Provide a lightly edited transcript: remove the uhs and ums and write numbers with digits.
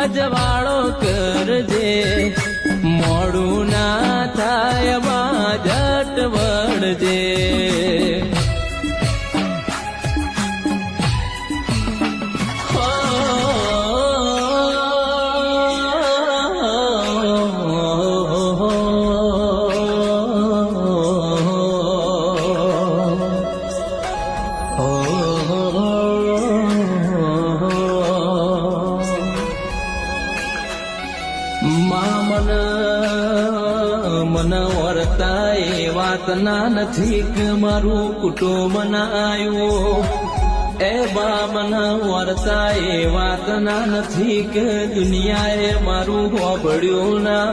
અજવાળો કરજે મોડું ના થાય જટ વળજે મન વર્તા એ વાત ના નથી કે મારું કુટુંબ ના આવ્યું એ બા મન વર્તા એ વાત ના નથી કે દુનિયાએ મારું હોબળ્યું ના